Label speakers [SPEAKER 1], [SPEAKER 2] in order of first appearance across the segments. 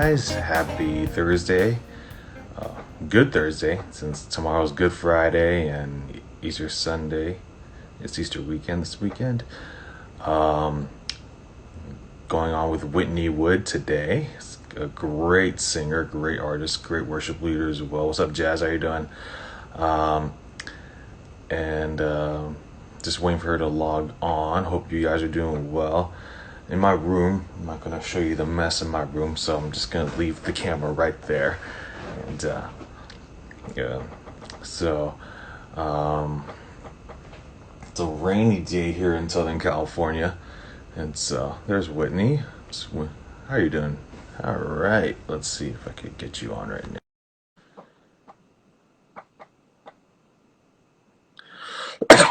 [SPEAKER 1] guys? Happy Thursday. Good Thursday, since tomorrow's Good Friday and Easter Sunday. It's Easter weekend this weekend. Um, Going on with Whitney Wood today. A great singer, great artist, great worship leader as well. What's up, Jazz? How you doing? Um, and Just waiting for her to log on. Hope you guys are doing well. In my room, I'm not gonna show you the mess in my room, so I'm just gonna leave the camera right there. And yeah, so um, it's a rainy day here in Southern California, and so there's Whitney. How are you doing? All right, let's see if I could get you on right now.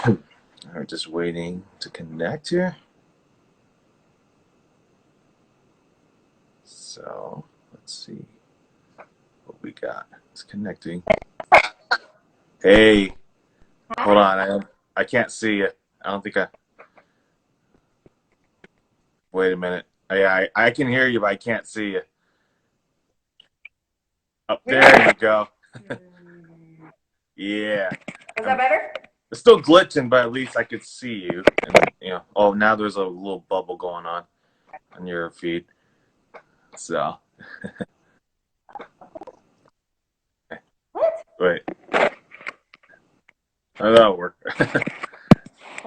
[SPEAKER 1] All right, just waiting to connect here. So let's see what we got. It's connecting. Hey, hold on. I can't see you. I don't think I. Wait a minute. I can hear you, but I can't see you. Up there you go. Yeah.
[SPEAKER 2] Is that better?
[SPEAKER 1] It's still glitching, but at least I could see you. And oh, now there's a little bubble going on your feed. So
[SPEAKER 2] What?
[SPEAKER 1] wait, oh, that'll work.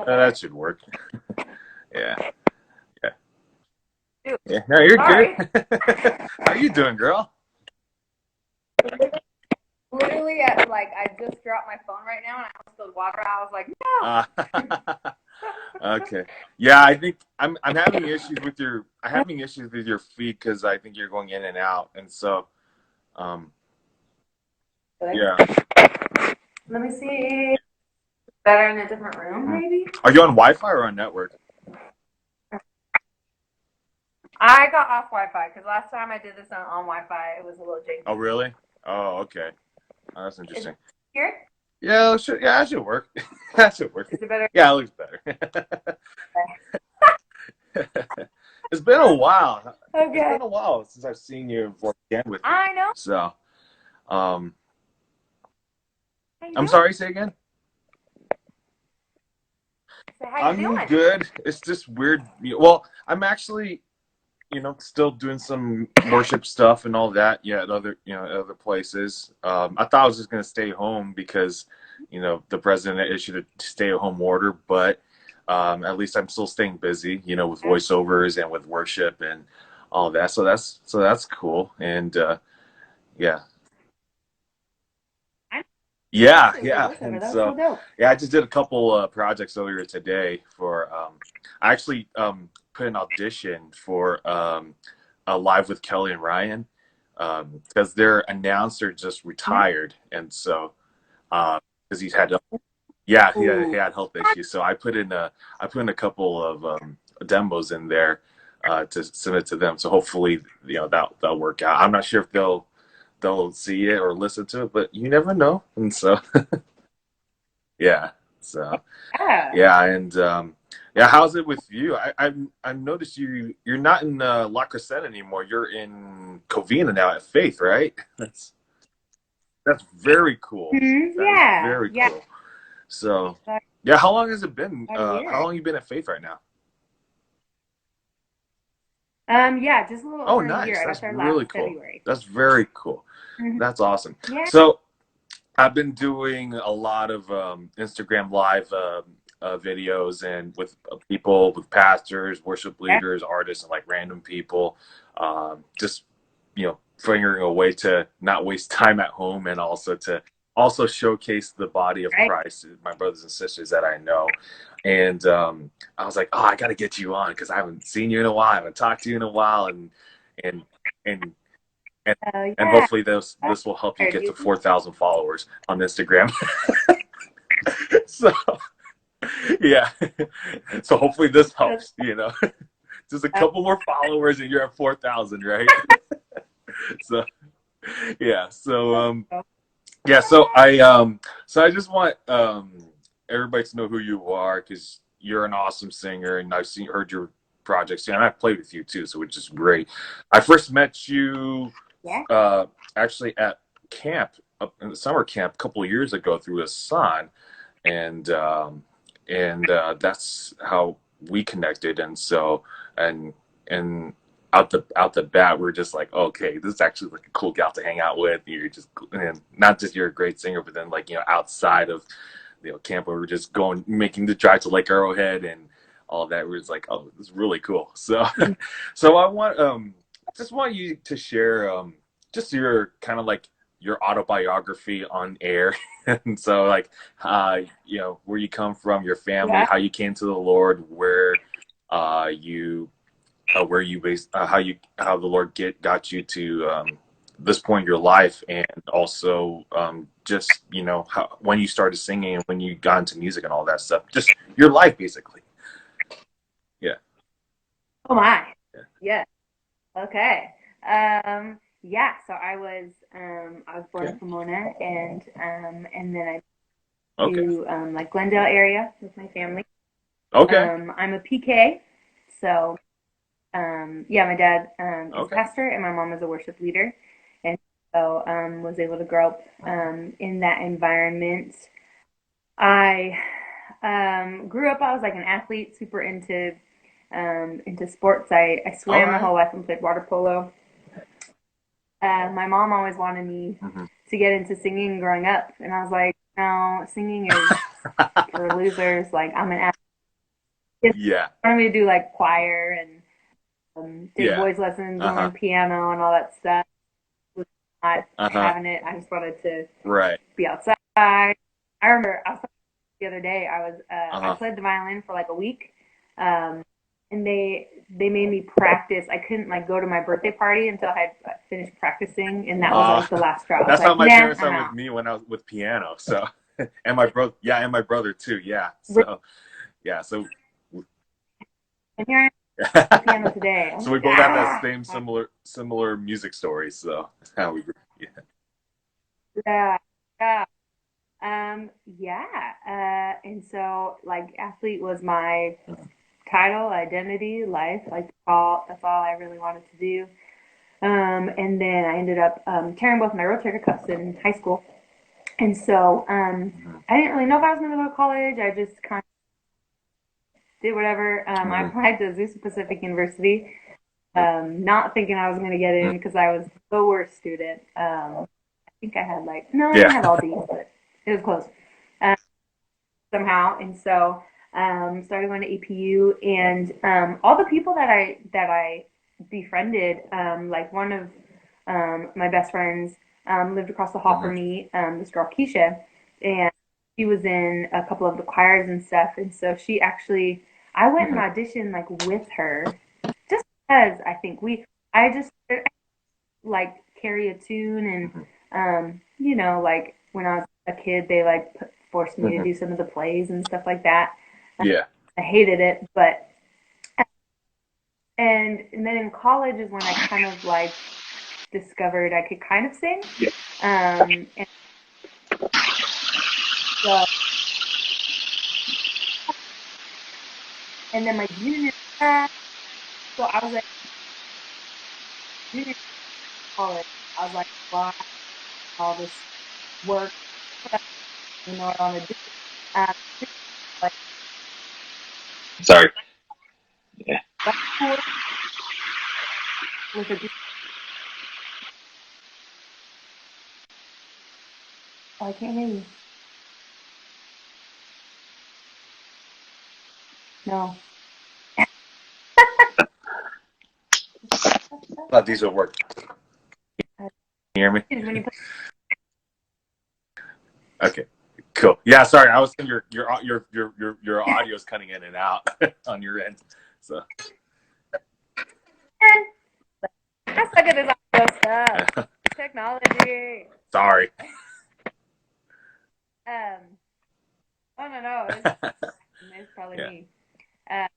[SPEAKER 1] That should work. Yeah, yeah,
[SPEAKER 2] Dude,
[SPEAKER 1] yeah. No, you're
[SPEAKER 2] sorry.
[SPEAKER 1] good. How you doing, girl?
[SPEAKER 2] Literally, at like I just dropped my phone right now, and I almost spilled water. I was like, no.
[SPEAKER 1] Okay. Yeah, I think I'm having issues with your feed because I think you're going in and out, and so um yeah.
[SPEAKER 2] Let me see. Better in a different room, maybe.
[SPEAKER 1] Are you on Wi-Fi or on network?
[SPEAKER 2] I got off Wi-Fi because last time I did this on Wi-Fi, it was a little
[SPEAKER 1] Oh,
[SPEAKER 2] janky.
[SPEAKER 1] really? Oh, okay. Oh, that's
[SPEAKER 2] Is
[SPEAKER 1] interesting.
[SPEAKER 2] it here?
[SPEAKER 1] Yeah, that should work. That should work.
[SPEAKER 2] Is it better?
[SPEAKER 1] Yeah, it looks better. It's been a while. It's
[SPEAKER 2] Okay.
[SPEAKER 1] been a while since I've seen you again with me.
[SPEAKER 2] I know.
[SPEAKER 1] So, um,
[SPEAKER 2] How you
[SPEAKER 1] I'm
[SPEAKER 2] doing?
[SPEAKER 1] sorry. Say again.
[SPEAKER 2] So how you
[SPEAKER 1] I'm
[SPEAKER 2] doing?
[SPEAKER 1] good. It's just weird. Well, I'm actually, still doing some worship stuff and all that. Yeah, at other places. I thought I was just gonna stay home because, the president issued a stay-at-home order, but at least I'm still staying busy. With voiceovers and with worship and all that. So that's cool. And yeah,
[SPEAKER 2] I
[SPEAKER 1] yeah,
[SPEAKER 2] actually was a
[SPEAKER 1] yeah.
[SPEAKER 2] voiceover.
[SPEAKER 1] And
[SPEAKER 2] That was so
[SPEAKER 1] so
[SPEAKER 2] dope.
[SPEAKER 1] yeah, I just did a couple projects earlier today for. I actually put an audition for Live with Kelly and Ryan because their announcer just retired, and so because he's had yeah he
[SPEAKER 2] Ooh.
[SPEAKER 1] had health issues, so I put in a couple of demos in there to submit to them. So hopefully that'll work out. I'm not sure if they'll see it or listen to it, but you never know. And so yeah, so
[SPEAKER 2] Yeah.
[SPEAKER 1] yeah, and yeah, how's it with you? I've noticed you're not in La Crescenta anymore. You're in Covina now at Faith, right? That's very cool. That is
[SPEAKER 2] Yeah.
[SPEAKER 1] very
[SPEAKER 2] Yeah.
[SPEAKER 1] cool. So
[SPEAKER 2] About
[SPEAKER 1] yeah, how long has it been?
[SPEAKER 2] a
[SPEAKER 1] How
[SPEAKER 2] year.
[SPEAKER 1] long you been at Faith right now?
[SPEAKER 2] Yeah, just a little
[SPEAKER 1] Oh,
[SPEAKER 2] over a
[SPEAKER 1] nice.
[SPEAKER 2] year. I got
[SPEAKER 1] That's
[SPEAKER 2] there last
[SPEAKER 1] really cool.
[SPEAKER 2] February.
[SPEAKER 1] That's very cool.
[SPEAKER 2] Mhm.
[SPEAKER 1] That's awesome.
[SPEAKER 2] Yeah.
[SPEAKER 1] So I've been doing a lot of Instagram live videos and with people, with pastors, worship leaders, artists, and like random people. Just figuring a way to not waste time at home and also to also showcase the body of
[SPEAKER 2] Right.
[SPEAKER 1] Christ, my brothers and sisters that I know. And I was like, oh, I got to get you on because I haven't seen you in a while, I haven't talked to you in a while, and and and and
[SPEAKER 2] Yeah.
[SPEAKER 1] hopefully this will help you
[SPEAKER 2] Are
[SPEAKER 1] get to
[SPEAKER 2] you?
[SPEAKER 1] 4,000 followers on Instagram. So yeah, so hopefully this helps. Just a couple more followers and you're at 4,000, right? So yeah, yeah, so I just want everybody to know who you are because you're an awesome singer, and heard your projects, and I played with you too, so which is great. I first met you
[SPEAKER 2] Yeah.
[SPEAKER 1] actually at camp, up in the summer camp a couple of years ago through a son, and that's how we connected. And so and out the bat, we're just like, okay, this is actually like a cool gal to hang out with. You're just, and not just you're a great singer, but then like outside of camp, where we're just going making the drive to Lake Arrowhead and all of that. We're just like, oh, this is really cool. So so I just want you to share just your kind of like your autobiography on air. And so like where you come from, your family,
[SPEAKER 2] Yeah.
[SPEAKER 1] how you came to the Lord, you where you based how the Lord got you to this point in your life, and also just when you started singing and when you got into music and all that stuff, just your life basically. Yeah.
[SPEAKER 2] Oh my.
[SPEAKER 1] Yeah.
[SPEAKER 2] Yeah. Okay. Yeah. So I was born in Pomona, and then I
[SPEAKER 1] Okay.
[SPEAKER 2] to like Glendale area with my family.
[SPEAKER 1] Okay.
[SPEAKER 2] I'm a PK, so yeah, my dad is a
[SPEAKER 1] Okay.
[SPEAKER 2] pastor and my mom is a worship leader, and so was able to grow up in that environment. I grew up. I was like an athlete, super into sports. I
[SPEAKER 1] All
[SPEAKER 2] swam my
[SPEAKER 1] right.
[SPEAKER 2] whole life and played water polo. My mom always wanted me
[SPEAKER 1] Mm-hmm.
[SPEAKER 2] to get into singing growing up, and I was like, no, singing is for losers. Like I'm an athlete.
[SPEAKER 1] Yeah.
[SPEAKER 2] She wanted me to do like choir and take
[SPEAKER 1] Yeah.
[SPEAKER 2] voice lessons and
[SPEAKER 1] Uh-huh.
[SPEAKER 2] learn piano and all that stuff. Was not
[SPEAKER 1] Uh-huh.
[SPEAKER 2] having it. I just wanted to
[SPEAKER 1] Right.
[SPEAKER 2] be outside. I remember I was the other day. I
[SPEAKER 1] Uh-huh.
[SPEAKER 2] played the violin for like a week, um, and they made me practice. I couldn't like go to my birthday party until I had finished practicing, and that was
[SPEAKER 1] Uh,
[SPEAKER 2] like the last straw. I was
[SPEAKER 1] that's how
[SPEAKER 2] like,
[SPEAKER 1] my
[SPEAKER 2] nah,
[SPEAKER 1] parents
[SPEAKER 2] I'm
[SPEAKER 1] are with
[SPEAKER 2] out.
[SPEAKER 1] me when I was with piano. So, and my brother, yeah, and my brother too. Yeah. So, yeah. So,
[SPEAKER 2] And here I am at the piano today. I'm
[SPEAKER 1] so we
[SPEAKER 2] like,
[SPEAKER 1] both have that
[SPEAKER 2] ah,
[SPEAKER 1] same similar music stories. So, that's how we, yeah.
[SPEAKER 2] yeah, yeah. Yeah. And so like athlete was my title, identity, life. Like that's all I really wanted to do. And then I ended up tearing both my rotator cuffs in high school. And so
[SPEAKER 1] Mm-hmm.
[SPEAKER 2] I didn't really know if I was going to go to college. I just kind of did whatever. I
[SPEAKER 1] Mm-hmm.
[SPEAKER 2] applied to Azusa Pacific University, not thinking I was going to get in because I was the worst student. I think I had like, no, I didn't
[SPEAKER 1] Yeah.
[SPEAKER 2] have all D's, but it was close. Um, Somehow. And so started going to APU, and all the people that I befriended, like one of my best friends lived across the hall
[SPEAKER 1] Mm-hmm.
[SPEAKER 2] from me, this girl Keisha, and she was in a couple of the choirs and stuff. And so she actually, I went and
[SPEAKER 1] Mm-hmm.
[SPEAKER 2] auditioned like with her, just because I think I just like carry a tune, and
[SPEAKER 1] Mm-hmm.
[SPEAKER 2] like when I was a kid, they like forced me to
[SPEAKER 1] Mm-hmm.
[SPEAKER 2] do some of the plays and stuff like that.
[SPEAKER 1] Yeah.
[SPEAKER 2] I hated it, but and then in college is when I kind of like discovered I could kind of sing.
[SPEAKER 1] Yeah.
[SPEAKER 2] And so and then my junior so I was like junior college, I was like, why all this work? You know what I want to do? Um, like
[SPEAKER 1] Sorry. Yeah.
[SPEAKER 2] Blackboard with a group. Oh, I can't hear you. No.
[SPEAKER 1] Thought these would work. Can you hear me?
[SPEAKER 2] When you
[SPEAKER 1] Okay. Cool. Yeah. Sorry, I was saying your audio is cutting in and out on your end. So.
[SPEAKER 2] I suck at this audio stuff. Technology.
[SPEAKER 1] Sorry.
[SPEAKER 2] Um. Oh no, it's probably
[SPEAKER 1] Yeah.
[SPEAKER 2] me. Uh,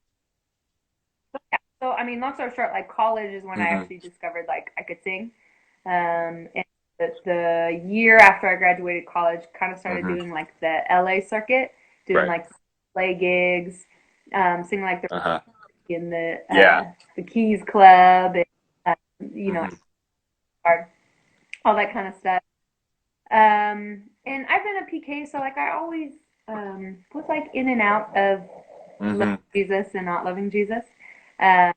[SPEAKER 2] yeah. So I mean, long story short, like college is when I
[SPEAKER 1] Mm-hmm.
[SPEAKER 2] actually discovered like I could sing. And the year after I graduated college, kind of started
[SPEAKER 1] Mm-hmm.
[SPEAKER 2] doing like the LA circuit, doing
[SPEAKER 1] Right.
[SPEAKER 2] like play gigs, singing like the
[SPEAKER 1] Uh-huh.
[SPEAKER 2] in
[SPEAKER 1] Yeah.
[SPEAKER 2] the Keys Club, and you know,
[SPEAKER 1] Hmm.
[SPEAKER 2] all that kind of stuff. And I've been a PK, so like I always was like in and out of loving
[SPEAKER 1] Hmm.
[SPEAKER 2] Jesus and not loving Jesus. Uh,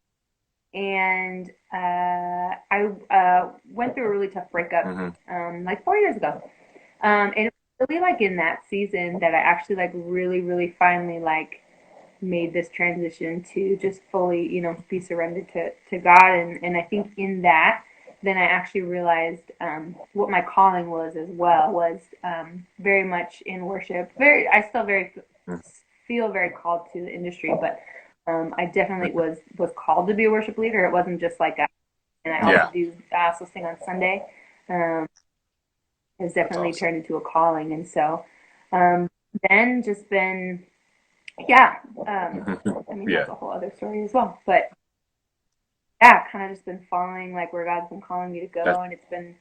[SPEAKER 2] and I went through a really tough breakup
[SPEAKER 1] Hmm.
[SPEAKER 2] like 4 years ago. And it was really like in that season that I actually like really, really finally like made this transition to just fully, be surrendered to God. And I think in that, then I actually realized what my calling was as well was very much in worship. I still very feel very called to the industry, but I definitely was called to be a worship leader. It wasn't just like and I also
[SPEAKER 1] Yeah.
[SPEAKER 2] sing on Sunday. Um, has
[SPEAKER 1] That's
[SPEAKER 2] definitely
[SPEAKER 1] awesome.
[SPEAKER 2] turned into a calling, and so um, then just been yeah. I mean
[SPEAKER 1] Yeah.
[SPEAKER 2] that's a whole other story as well, but yeah, kind of just been following like where God's been calling me to
[SPEAKER 1] That
[SPEAKER 2] go, and it's been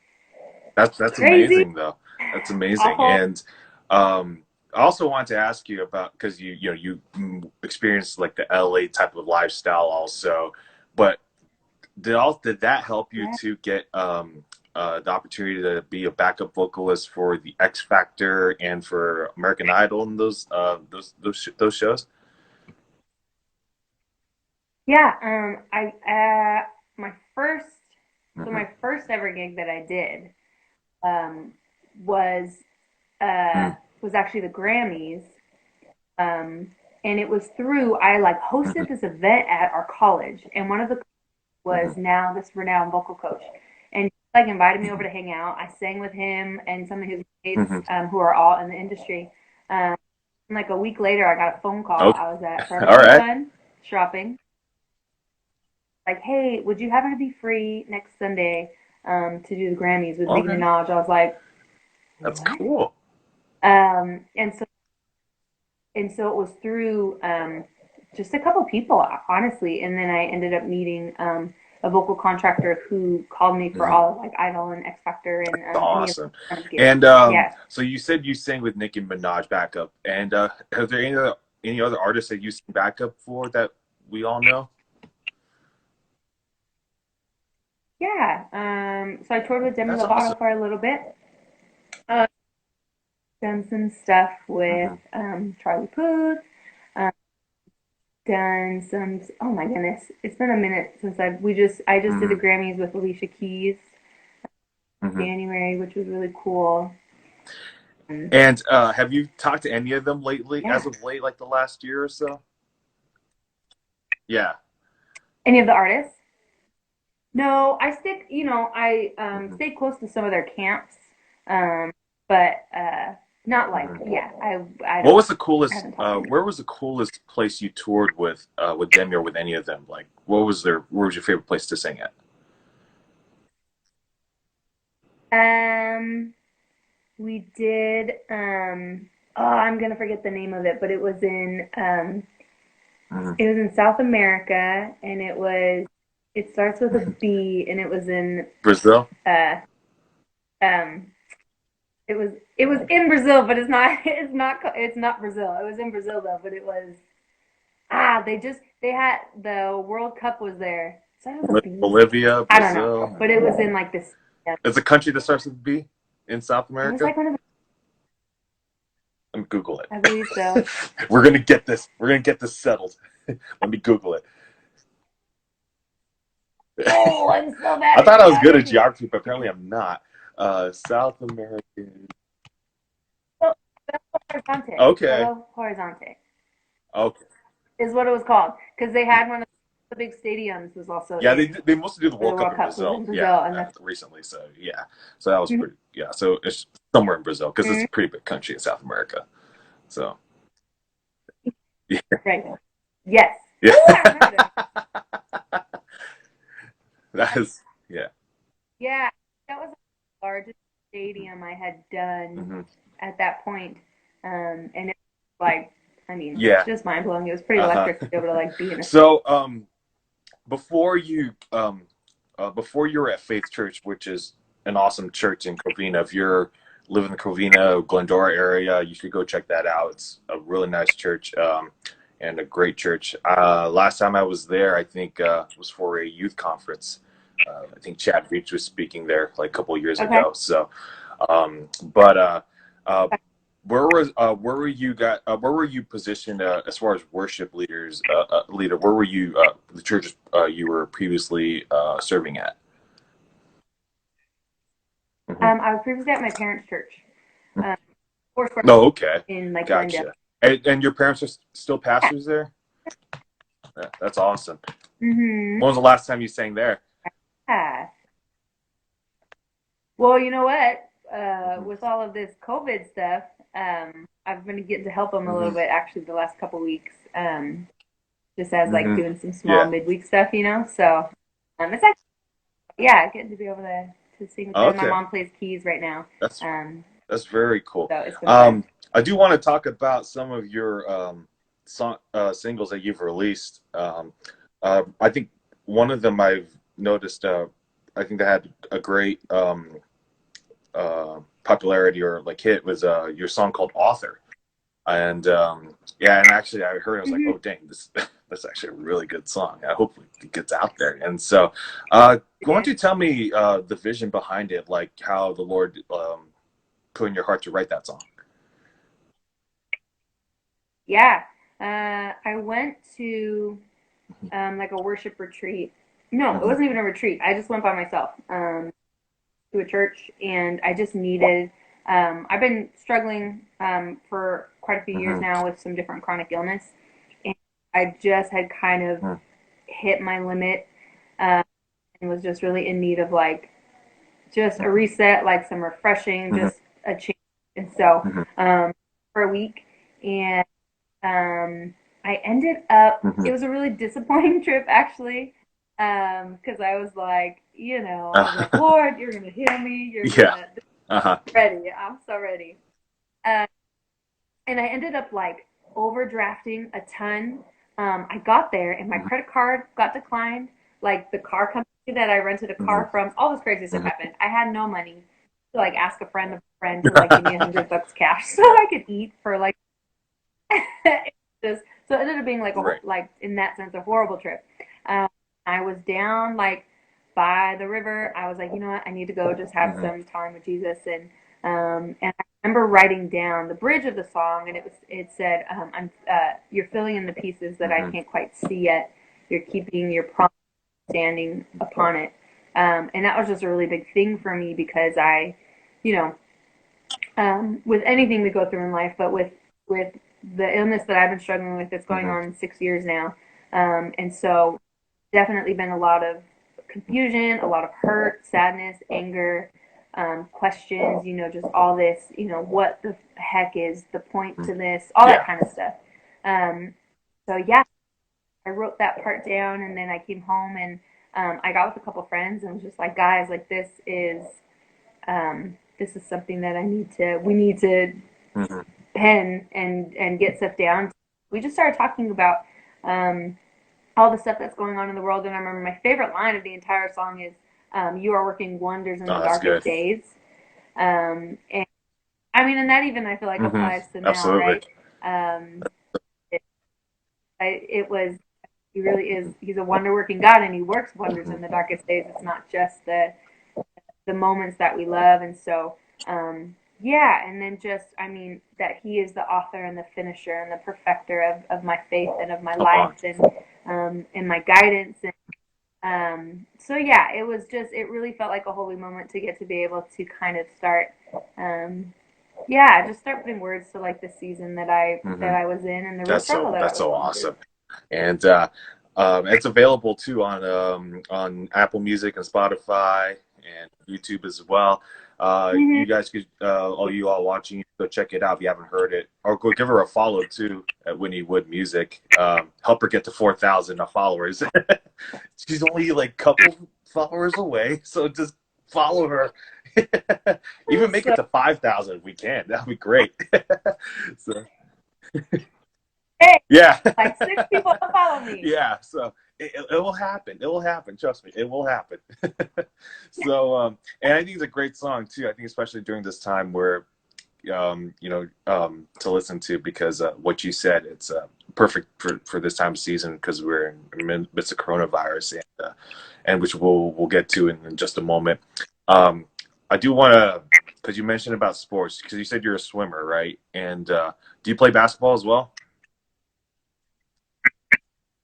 [SPEAKER 1] that's
[SPEAKER 2] crazy,
[SPEAKER 1] amazing though. That's amazing.
[SPEAKER 2] awful.
[SPEAKER 1] And I also wanted to ask you about, because you experienced like the LA type of lifestyle also, but did that help you
[SPEAKER 2] Yeah,
[SPEAKER 1] to get the opportunity to be a backup vocalist for the X Factor and for American Idol and those shows?
[SPEAKER 2] yeah. I my first
[SPEAKER 1] Hmm.
[SPEAKER 2] my first ever gig that I did um, was uh,
[SPEAKER 1] Hmm.
[SPEAKER 2] was actually the Grammys. Um, and it was through I like hosted
[SPEAKER 1] Hmm.
[SPEAKER 2] this event at our college, and one of the
[SPEAKER 1] Hmm.
[SPEAKER 2] was now this renowned vocal coach, and he, like invited me over to hang out. I sang with him and some of his mates
[SPEAKER 1] Hmm.
[SPEAKER 2] who are all in the industry. Um, and like a week later, I got a phone call.
[SPEAKER 1] Okay.
[SPEAKER 2] I was at Forever
[SPEAKER 1] All
[SPEAKER 2] Twenty
[SPEAKER 1] right.
[SPEAKER 2] One shopping. Like, hey, would you happen to be free next Sunday to do the Grammys with Nicki
[SPEAKER 1] Okay.
[SPEAKER 2] Minaj? I was like,
[SPEAKER 1] That's
[SPEAKER 2] what?
[SPEAKER 1] cool.
[SPEAKER 2] Um, and so and so it was through just a couple people, honestly. And then I ended up meeting a vocal contractor who called me for
[SPEAKER 1] Hmm.
[SPEAKER 2] all of like Idol and X Factor and any of
[SPEAKER 1] Awesome.
[SPEAKER 2] those kind of gigs.
[SPEAKER 1] And
[SPEAKER 2] Yes.
[SPEAKER 1] so you said you sang with Nicki Minaj backup, and are there any other artists that you sing backup for that we all know?
[SPEAKER 2] Yeah. So I toured with Demi
[SPEAKER 1] That's awesome.
[SPEAKER 2] Lovato for a little bit. Uh, done some stuff with
[SPEAKER 1] Hmm.
[SPEAKER 2] Charlie Puth. Um, done some. Oh my goodness, it's been a minute since I just did the
[SPEAKER 1] Hmm.
[SPEAKER 2] Grammys with Alicia Keys
[SPEAKER 1] Hmm.
[SPEAKER 2] in January, which was really cool. Um,
[SPEAKER 1] And have you talked to any of them lately,
[SPEAKER 2] yeah.
[SPEAKER 1] as of late, like the last year or so? Yeah.
[SPEAKER 2] Any of the artists? No, I
[SPEAKER 1] Hmm.
[SPEAKER 2] stay close to some of their camps, um, but not like,
[SPEAKER 1] Hmm.
[SPEAKER 2] yeah, I
[SPEAKER 1] What
[SPEAKER 2] don't,
[SPEAKER 1] was the
[SPEAKER 2] I
[SPEAKER 1] coolest?
[SPEAKER 2] haven't talked to them.
[SPEAKER 1] Where was the coolest place you toured with Demi or with any of them? Like, Where was your favorite place to sing at?
[SPEAKER 2] Um, we did, oh, I'm gonna forget the name of it, but
[SPEAKER 1] Hmm.
[SPEAKER 2] it was in South America, and it starts with a B, and it was in,
[SPEAKER 1] Brazil.
[SPEAKER 2] uh, um, it was in Brazil, but it's not Brazil. It was in Brazil though, but it was they had the World Cup was there. So it was a B.
[SPEAKER 1] Bolivia,
[SPEAKER 2] I don't know,
[SPEAKER 1] Brazil.
[SPEAKER 2] but it was in like this. Yeah,
[SPEAKER 1] It's a country that starts with B in South
[SPEAKER 2] it was
[SPEAKER 1] America.
[SPEAKER 2] like one of the,
[SPEAKER 1] Let me Google
[SPEAKER 2] I
[SPEAKER 1] it.
[SPEAKER 2] believe so.
[SPEAKER 1] We're gonna get this. We're gonna get this settled. Let me Google it.
[SPEAKER 2] Oh, I'm so bad
[SPEAKER 1] I
[SPEAKER 2] at
[SPEAKER 1] thought I was good at
[SPEAKER 2] geography.
[SPEAKER 1] geography, but apparently I'm not. South American.
[SPEAKER 2] Oh, Belo Horizonte.
[SPEAKER 1] Okay.
[SPEAKER 2] Belo Horizonte
[SPEAKER 1] Okay.
[SPEAKER 2] is what it was called because they had one of the big stadiums was also
[SPEAKER 1] Yeah,
[SPEAKER 2] in
[SPEAKER 1] they mostly do the
[SPEAKER 2] for the
[SPEAKER 1] World Cup
[SPEAKER 2] World
[SPEAKER 1] in
[SPEAKER 2] Cup was
[SPEAKER 1] Brazil.
[SPEAKER 2] in
[SPEAKER 1] Yeah,
[SPEAKER 2] Brazil, and that's
[SPEAKER 1] recently. So yeah, so that was
[SPEAKER 2] mhm,
[SPEAKER 1] pretty. Yeah, so it's somewhere in Brazil because it's
[SPEAKER 2] mhm,
[SPEAKER 1] a pretty big country in South America. So yeah,
[SPEAKER 2] right. Yes.
[SPEAKER 1] yeah,
[SPEAKER 2] Oh, I remember that.
[SPEAKER 1] that is yeah.
[SPEAKER 2] Yeah, that was the largest stadium I had done
[SPEAKER 1] Hmm.
[SPEAKER 2] at that point. And it was like, I mean,
[SPEAKER 1] Yeah.
[SPEAKER 2] just mind blowing. It was pretty
[SPEAKER 1] Uh huh.
[SPEAKER 2] electric to be able to like be in a
[SPEAKER 1] So before before you were at Faith Church, which is an awesome church in Covina. If you're living in the Covina, Glendora area, you should go check that out. It's a really nice church. and a great church. Last time I was there, I think was for a youth conference. I think Chad Reach was speaking there like a couple of years
[SPEAKER 2] Okay.
[SPEAKER 1] ago. So, but uh, where were you got where were you positioned as far as worship leader? Where were you the church you were previously serving at? Hmm.
[SPEAKER 2] I was previously at my parents' church, Foursquare
[SPEAKER 1] Oh, okay,
[SPEAKER 2] in like Glendale.
[SPEAKER 1] gotcha. And your parents are still
[SPEAKER 2] Yeah.
[SPEAKER 1] pastors there? Yeah, that's awesome.
[SPEAKER 2] Mm-hmm.
[SPEAKER 1] When was the last time you sang there?
[SPEAKER 2] Yeah. Well, you know what?
[SPEAKER 1] Hmm.
[SPEAKER 2] With all of this COVID stuff, I've been getting to help them a little
[SPEAKER 1] Hmm.
[SPEAKER 2] bit actually the last couple weeks. Just as like
[SPEAKER 1] Hmm.
[SPEAKER 2] doing some small
[SPEAKER 1] Yeah.
[SPEAKER 2] midweek stuff, you know. So, it's actually yeah, getting to be able to sing with them. My
[SPEAKER 1] Okay.
[SPEAKER 2] mom plays keys right now.
[SPEAKER 1] That's
[SPEAKER 2] Um,
[SPEAKER 1] that's very cool.
[SPEAKER 2] so it's been fun.
[SPEAKER 1] I do want to talk about some of your singles that you've released. I think one of them I've noticed. I think that had a great popularity or like hit was your song called "Author." And yeah, and actually I heard, I was like,
[SPEAKER 2] Hmm.
[SPEAKER 1] oh dang, this that's actually a really good song. I hope it gets out there. And so, why don't
[SPEAKER 2] Yeah.
[SPEAKER 1] you tell me the vision behind it, like how the Lord put in your heart to write that song?
[SPEAKER 2] Yeah. I went to like a worship retreat. No, it
[SPEAKER 1] Hmm.
[SPEAKER 2] wasn't even a retreat. I just went by myself to a church, and I just needed. I've been struggling for quite a few years
[SPEAKER 1] Hmm.
[SPEAKER 2] now with some different chronic illness, and I just had kind of hit my limit and was just really in need of like just a reset, like some refreshing,
[SPEAKER 1] Hmm.
[SPEAKER 2] just a change. And so
[SPEAKER 1] Hmm.
[SPEAKER 2] for a week, and I ended up.
[SPEAKER 1] Hmm.
[SPEAKER 2] It was a really disappointing trip, actually, because I was like, I was like, Lord, you're gonna heal me. You're
[SPEAKER 1] Yeah.
[SPEAKER 2] gonna
[SPEAKER 1] Uh-huh.
[SPEAKER 2] ready. I'm so ready. Uh, and I ended up like overdrafting a ton. I got there and my credit card got declined. Like the car company that I rented a
[SPEAKER 1] Hmm.
[SPEAKER 2] car from, all this crazy stuff
[SPEAKER 1] Hmm.
[SPEAKER 2] happened. I had no money to like ask a friend of a friend to like give me $100 cash so I could eat for like just so it ended up being like
[SPEAKER 1] Right.
[SPEAKER 2] like in that sense a horrible trip. Um, I was down like by the river. I was like, you know what, I need to go just have
[SPEAKER 1] Hmm.
[SPEAKER 2] some time with Jesus, and I remember writing down the bridge of the song, and it said, I'm you're filling in the pieces that I
[SPEAKER 1] Hmm.
[SPEAKER 2] can't quite see yet. You're keeping your promise, standing upon it, and that was just a really big thing for me because you know, with anything we go through in life, but with the illness that I've been struggling with, it's going
[SPEAKER 1] Hmm.
[SPEAKER 2] on 6 years now, and so definitely been a lot of confusion, a lot of hurt, sadness, anger, questions. Just all this. What the heck is the point to this? All that
[SPEAKER 1] Yeah.
[SPEAKER 2] kind of stuff. Um, so yeah, I wrote that part down, and then I came home and I got with a couple friends and was just like, guys, like this is something that we need to
[SPEAKER 1] Hmm.
[SPEAKER 2] pen and get stuff down. We just started talking about um, all the stuff that's going on in the world, and I remember my favorite line of the entire song is, "You are working wonders in the
[SPEAKER 1] Oh, that's
[SPEAKER 2] darkest
[SPEAKER 1] good.
[SPEAKER 2] days," and I mean, and that even I feel like
[SPEAKER 1] Hmm.
[SPEAKER 2] applies to now,
[SPEAKER 1] Absolutely.
[SPEAKER 2] right? Um, it, it was he really is. He's a wonder working God, and he works wonders
[SPEAKER 1] Hmm.
[SPEAKER 2] in the darkest days. It's not just the moments that we love. And so, yeah, and then just, I mean, that he is the author and the finisher and the perfecter of my faith and of my
[SPEAKER 1] Come
[SPEAKER 2] life
[SPEAKER 1] on.
[SPEAKER 2] and my guidance. And so, yeah, it was just, it really felt like a holy moment to get to be able to kind of start, um, yeah, just start putting words to like the season
[SPEAKER 1] Hmm.
[SPEAKER 2] that I was in and the real struggle that I
[SPEAKER 1] That's
[SPEAKER 2] was
[SPEAKER 1] so
[SPEAKER 2] going through.
[SPEAKER 1] awesome. And it's available too on Apple Music and Spotify and YouTube as well.
[SPEAKER 2] Mm-hmm.
[SPEAKER 1] You guys could, all you all watching, go check it out if you haven't heard it, or go give her a follow too at Whitney Wood Music. Help her get to 4,000 followers. She's only like a couple followers away, so just follow her. Even make it
[SPEAKER 2] So,
[SPEAKER 1] to 5,000 if we can. That'd be great. So
[SPEAKER 2] hey,
[SPEAKER 1] yeah.
[SPEAKER 2] like 6 people follow me.
[SPEAKER 1] Yeah, so it will happen. It will happen. Trust me, it will happen. So, and I think it's a great song too. I think especially during this time where to listen to because what you said, it's perfect for this time of season because we're in the midst of coronavirus and which we'll get to in just a moment. I do want to, because you mentioned about sports, because you said you're a swimmer, right? And do you play basketball as well?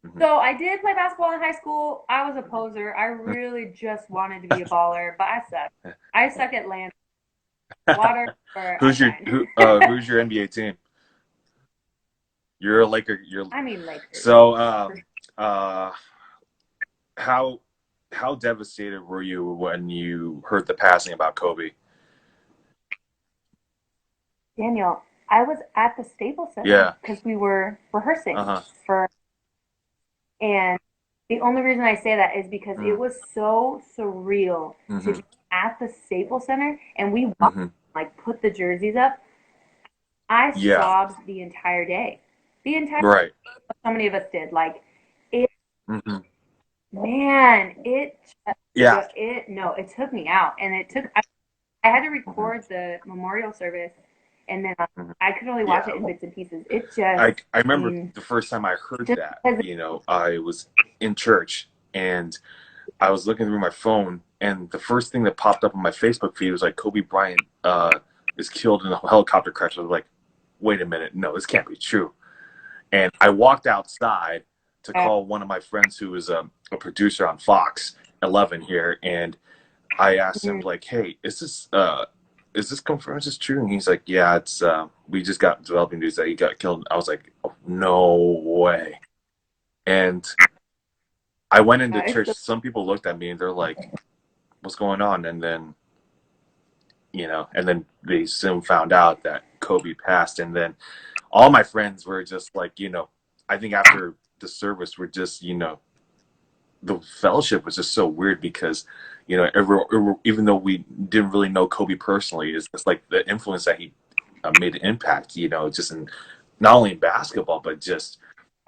[SPEAKER 1] Hmm.
[SPEAKER 2] So I did play basketball in high school. I was a poser. I really just wanted to be a baller, but I suck. I suck at land, water, or I tried.
[SPEAKER 1] Who's your NBA team? You're a Laker. You're
[SPEAKER 2] I mean Lakers.
[SPEAKER 1] so
[SPEAKER 2] For sure.
[SPEAKER 1] uh, how how devastated were you when you heard the passing about Kobe?
[SPEAKER 2] Daniel, I was at the Staples Center
[SPEAKER 1] Yeah.
[SPEAKER 2] because we were
[SPEAKER 1] Uh
[SPEAKER 2] rehearsing
[SPEAKER 1] huh.
[SPEAKER 2] for, and the only reason I say that is because it
[SPEAKER 1] Mm,
[SPEAKER 2] was so surreal to
[SPEAKER 1] mm-hmm.
[SPEAKER 2] be at the Staples Center and we watched,
[SPEAKER 1] Mm-hmm.
[SPEAKER 2] like put the jerseys up. I
[SPEAKER 1] Yeah.
[SPEAKER 2] sobbed the entire day. The entire
[SPEAKER 1] Right.
[SPEAKER 2] so many of us did. Like it,
[SPEAKER 1] Mm-hmm.
[SPEAKER 2] man, it
[SPEAKER 1] Yeah.
[SPEAKER 2] it no, it took me out, and it took. I had to
[SPEAKER 1] Mm-hmm.
[SPEAKER 2] record the memorial service, and then
[SPEAKER 1] Mm-hmm.
[SPEAKER 2] I could only watch
[SPEAKER 1] Yeah.
[SPEAKER 2] it in bits and pieces. It just,
[SPEAKER 1] I
[SPEAKER 2] I
[SPEAKER 1] remember
[SPEAKER 2] mean,
[SPEAKER 1] the first time I heard
[SPEAKER 2] just
[SPEAKER 1] that.
[SPEAKER 2] because.
[SPEAKER 1] I was in church and I was looking through my phone, and the first thing that popped up on my Facebook feed was like Kobe Bryant is killed in a helicopter crash. I was like, wait a minute, no, this can't be true. And I walked outside to call one of my friends who was a producer on Fox 11 here, and I asked him like, "Hey, is this confirmed? Is this true?" And he's like, "Yeah, it's we just got developing news that he got killed." I was like, oh, "No way!" And I went into
[SPEAKER 2] It's
[SPEAKER 1] church. Some people looked at me and they're like, "What's going on?" And then and then they soon found out that Kobe passed, and then all my friends were just like, I think after the service, we're just, the fellowship was just so weird because, even though we didn't really know Kobe personally, it's just like the influence that he made an impact, just in not only in basketball, but just,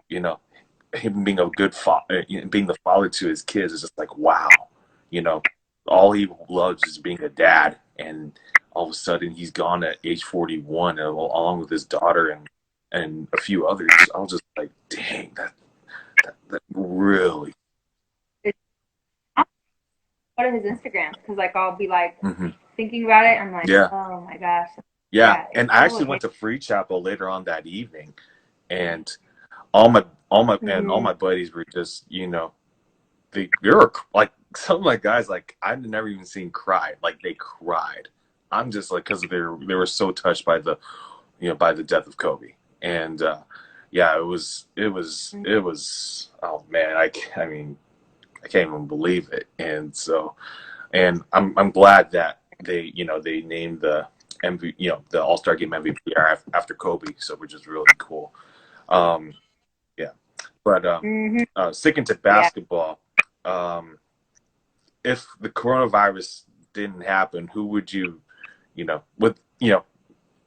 [SPEAKER 1] you know, him being a good father, being the father to his kids is just like, wow, you know, all he loves is being a dad. And all of a sudden he's gone at age 41 along with his daughter and a few others. I was just like, dang, that really.
[SPEAKER 2] it's one of his Instagrams because like I'll be like
[SPEAKER 1] Hmm.
[SPEAKER 2] thinking about it. I'm like,
[SPEAKER 1] Yeah.
[SPEAKER 2] oh my gosh,
[SPEAKER 1] Yeah.
[SPEAKER 2] yeah,
[SPEAKER 1] And
[SPEAKER 2] it's
[SPEAKER 1] I
[SPEAKER 2] so
[SPEAKER 1] actually
[SPEAKER 2] hit.
[SPEAKER 1] went to Free Chapel later on that evening, and all my
[SPEAKER 2] Mm-hmm.
[SPEAKER 1] buddies were just, they were like, some of my guys, like I've never even seen cry, like they cried. I'm just like, because they were so touched by by the death of Kobe. And yeah, it was oh man, I mean, I can't even believe it. And so, and I'm glad that they named the MV, the All-Star Game MVP after Kobe, so which is really cool. Um, yeah, but
[SPEAKER 2] Mm-hmm.
[SPEAKER 1] sticking to
[SPEAKER 2] Yeah.
[SPEAKER 1] basketball, um, if the coronavirus didn't happen, who would you,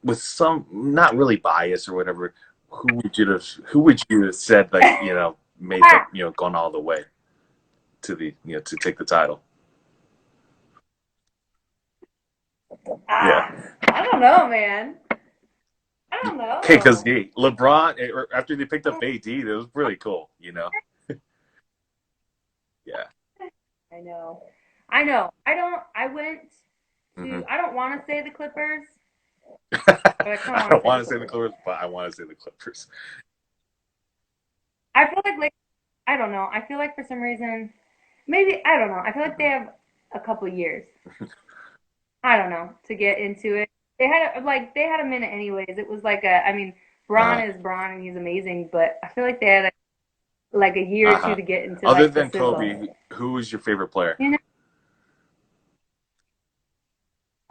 [SPEAKER 1] with some not really bias or whatever, who would you have said, like, made the, gone all the way to the, to take the title? Yeah.
[SPEAKER 2] I don't know, man. I don't
[SPEAKER 1] Okay, because
[SPEAKER 2] know.
[SPEAKER 1] LeBron, after they picked up AD, it was really cool. Yeah.
[SPEAKER 2] I know. I know. I don't. I went to.
[SPEAKER 1] Hmm.
[SPEAKER 2] I don't want to say the Clippers, but I kind of
[SPEAKER 1] I
[SPEAKER 2] want to
[SPEAKER 1] don't
[SPEAKER 2] say the
[SPEAKER 1] want to say the
[SPEAKER 2] Clippers.
[SPEAKER 1] Clippers, but I want to say the Clippers.
[SPEAKER 2] I feel like I don't know. I feel like for some reason, maybe I don't know. I feel like they
[SPEAKER 1] Hmm.
[SPEAKER 2] have a couple years. I don't know to get into it. They had a minute anyways. It was like a. I mean, Braun
[SPEAKER 1] Uh-huh.
[SPEAKER 2] is Braun and he's amazing, but I feel like they had like a year or two
[SPEAKER 1] Uh-huh.
[SPEAKER 2] to get into
[SPEAKER 1] Other
[SPEAKER 2] like the
[SPEAKER 1] than
[SPEAKER 2] sizzle.
[SPEAKER 1] Kobe, who was your favorite player?
[SPEAKER 2] You know.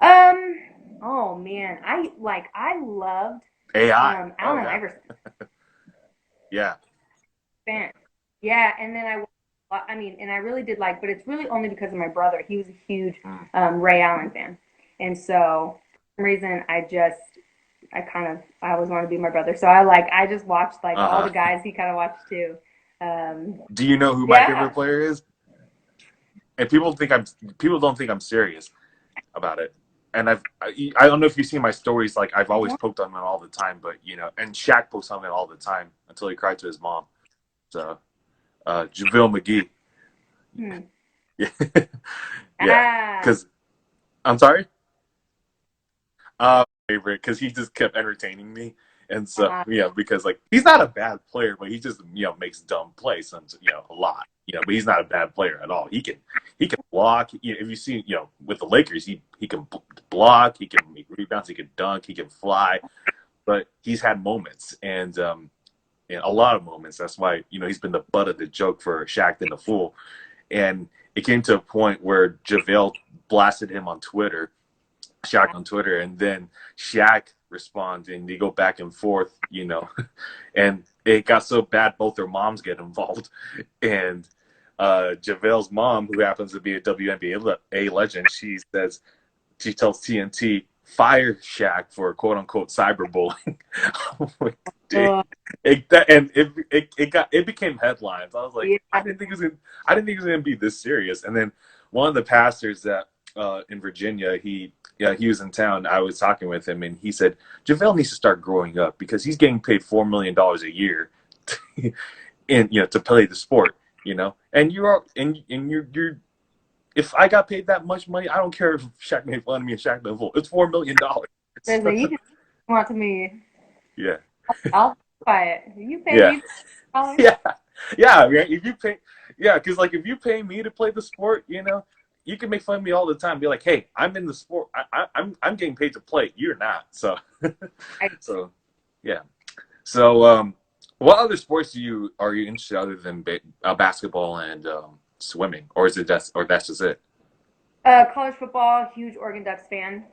[SPEAKER 2] Um. Oh man, I loved
[SPEAKER 1] AI. Oh
[SPEAKER 2] Allen
[SPEAKER 1] yeah.
[SPEAKER 2] Iverson.
[SPEAKER 1] Yeah.
[SPEAKER 2] Fan. Yeah, and then I mean, and I really did like, but it's really only because of my brother. He was a huge
[SPEAKER 1] Mm.
[SPEAKER 2] Ray Allen fan, and so for some reason I always wanted to be my brother. So I just watched like all the
[SPEAKER 1] Uh-huh.
[SPEAKER 2] guys he kind of watched too. Um,
[SPEAKER 1] Do you know who my favorite
[SPEAKER 2] yeah.
[SPEAKER 1] player is? And people don't think I'm serious about it. and I don't know if you see my stories. Like I've always poked on him all the time, but and Shaq pokes on him all the time until he cried to his mom. So JaVale McGee,
[SPEAKER 2] Hmm.
[SPEAKER 1] yeah, yeah.
[SPEAKER 2] Ah,
[SPEAKER 1] Because I'm sorry, favorite because he just kept entertaining me, and so
[SPEAKER 2] uh,
[SPEAKER 1] because like he's not a bad player, but he just makes dumb plays, and a lot, but he's not a bad player at all. He can block. If you see with the Lakers, he can block, he can make rebounds, he can dunk, he can fly, but he's had moments and a lot of moments. That's why he's been the butt of the joke for Shaq and the Fool, and it came to a point where JaVale blasted him on Twitter, Shaq on Twitter, and then Shaq responded, and they go back and forth, and it got so bad both their moms get involved, and JaVale's mom, who happens to be a WNBA legend, she tells TNT fire Shaq for quote unquote cyberbullying. Like,
[SPEAKER 2] uh,
[SPEAKER 1] it became headlines. I was like,
[SPEAKER 2] yeah.
[SPEAKER 1] I didn't think it was gonna be this serious. And then one of the pastors that in Virginia, he was in town. I was talking with him, and he said JaVale needs to start growing up because he's getting paid $4 million a year, in to play the sport. And you're if I got paid that much money, I don't care if Shaq made fun of me and Shaq the Fool. It's $4 million.
[SPEAKER 2] There's you can want to me.
[SPEAKER 1] Yeah,
[SPEAKER 2] I'll buy it. You pay
[SPEAKER 1] yeah,
[SPEAKER 2] me $4.
[SPEAKER 1] yeah, yeah. If you pay, yeah, because like if you pay me to play the sport, you can make fun of me all the time. Be like, hey, I'm in the sport. I'm getting paid to play. You're not. So,
[SPEAKER 2] I,
[SPEAKER 1] so yeah. So what other sports are you interested other than basketball and swimming, or is it that's just it?
[SPEAKER 2] college football, huge Oregon Ducks fan.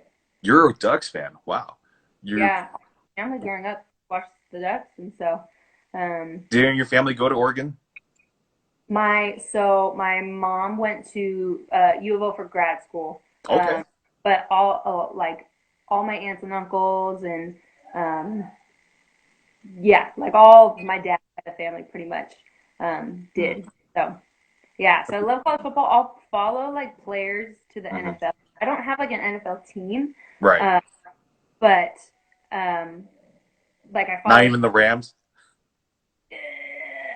[SPEAKER 1] You're a Ducks fan. Wow. You
[SPEAKER 2] Yeah, family growing up watched the Ducks, and so
[SPEAKER 1] didn't your family go to Oregon?
[SPEAKER 2] my mom went to U of O for grad school,
[SPEAKER 1] Okay.
[SPEAKER 2] but all my aunts and uncles and um, yeah, like all my dad's side of the family pretty much
[SPEAKER 1] Hmm.
[SPEAKER 2] did. So yeah, so I love college football. I'll follow like players to the
[SPEAKER 1] Hmm.
[SPEAKER 2] NFL. I don't have like an NFL team,
[SPEAKER 1] Right.
[SPEAKER 2] uh, but um, like I
[SPEAKER 1] Not
[SPEAKER 2] follow.
[SPEAKER 1] even the Rams.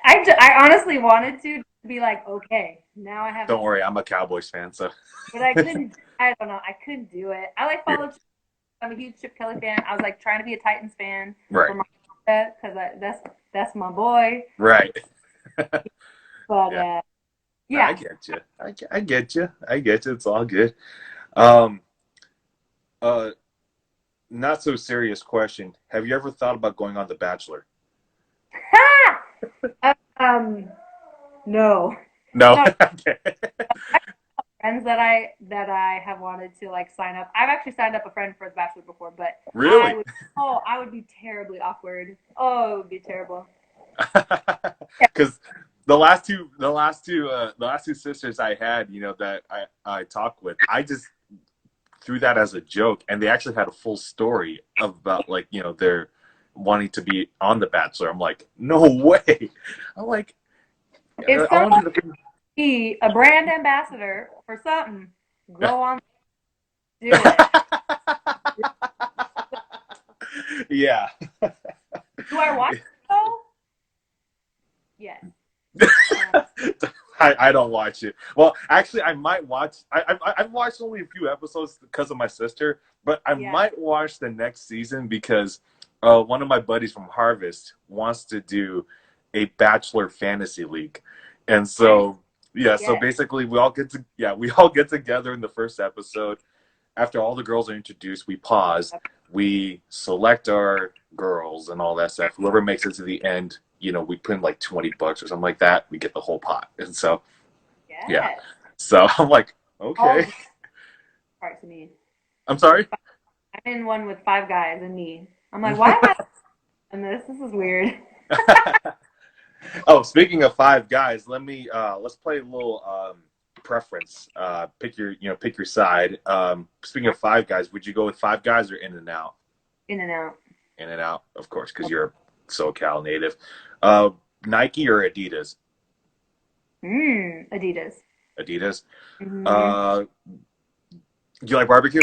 [SPEAKER 2] I honestly wanted to be like, okay, now I have a
[SPEAKER 1] Don't
[SPEAKER 2] team,
[SPEAKER 1] worry, I'm a Cowboys fan, so
[SPEAKER 2] but I couldn't. I don't know. I couldn't do it. I like
[SPEAKER 1] yeah.
[SPEAKER 2] follow. I'm a huge Chip Kelly fan. I was like trying to be a Titans fan for
[SPEAKER 1] Right.
[SPEAKER 2] my because that's my boy.
[SPEAKER 1] Right.
[SPEAKER 2] But
[SPEAKER 1] Yeah. I
[SPEAKER 2] yeah.
[SPEAKER 1] get you. I get you. I get you. It's all good. Um. Uh. Not so serious question. Have you ever thought about going on The Bachelor?
[SPEAKER 2] um, no,
[SPEAKER 1] No.
[SPEAKER 2] no.
[SPEAKER 1] Okay.
[SPEAKER 2] Friends that I have wanted to like sign up. I've actually signed up a friend for the Bachelor before, but
[SPEAKER 1] Really?
[SPEAKER 2] I would be terribly awkward. Oh, it would be terrible. Yeah.
[SPEAKER 1] Because the last two sisters I had, that I talked with, I just threw that as a joke, and they actually had a full story about like they're wanting to be on The Bachelor. I'm like, no way. I'm like,
[SPEAKER 2] If
[SPEAKER 1] I
[SPEAKER 2] someone
[SPEAKER 1] wanted to.
[SPEAKER 2] be a brand ambassador for something, go on, do it.
[SPEAKER 1] Yeah.
[SPEAKER 2] Do I watch it though? Yes.
[SPEAKER 1] I don't watch it. Well, actually, I might watch. I've watched only a few episodes because of my sister, but I
[SPEAKER 2] Yeah.
[SPEAKER 1] might watch the next season because one of my buddies from Harvest wants to do a Bachelor fantasy league, and
[SPEAKER 2] I
[SPEAKER 1] so yeah. So
[SPEAKER 2] yes.
[SPEAKER 1] basically, we all get together in the first episode. After all the girls are introduced, we pause. We select our girls and all that stuff. Whoever makes it to the end, we put in like $20 or something like that. We get the whole pot. And so, yeah.
[SPEAKER 2] Yes.
[SPEAKER 1] So I'm like,
[SPEAKER 2] All
[SPEAKER 1] okay.
[SPEAKER 2] the part to me.
[SPEAKER 1] I'm sorry.
[SPEAKER 2] I'm in one with five guys and me. I'm like, why am I in this? This is weird.
[SPEAKER 1] Oh, speaking of five guys, let's play a little preference. Pick your side. Speaking of five guys, would you go with five guys or in and out?
[SPEAKER 2] In and out.
[SPEAKER 1] In and out, of course, because you're a SoCal native. Uh, Nike or Adidas?
[SPEAKER 2] Adidas.
[SPEAKER 1] Adidas.
[SPEAKER 2] Hmm.
[SPEAKER 1] Do you like barbecue?